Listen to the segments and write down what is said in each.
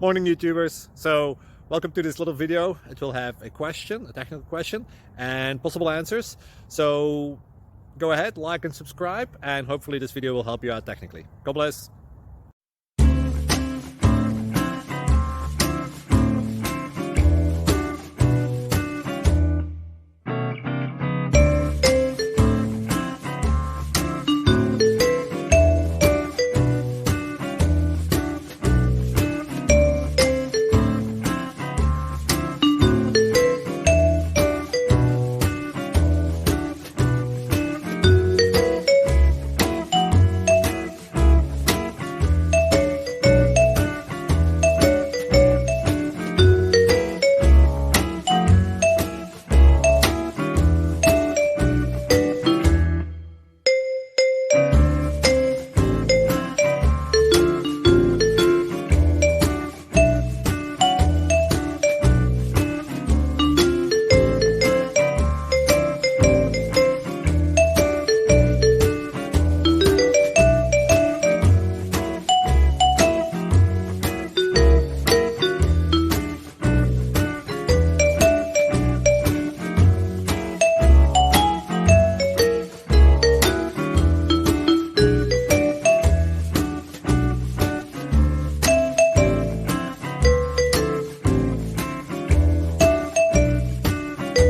Morning YouTubers. So welcome to this little video. It will have a question, a technical question, and possible answers. So go ahead, like and subscribe, and hopefully this video will help you out technically. God bless.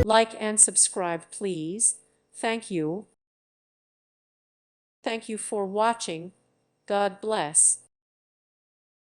Like and subscribe, please. Thank you. Thank you for watching. God bless.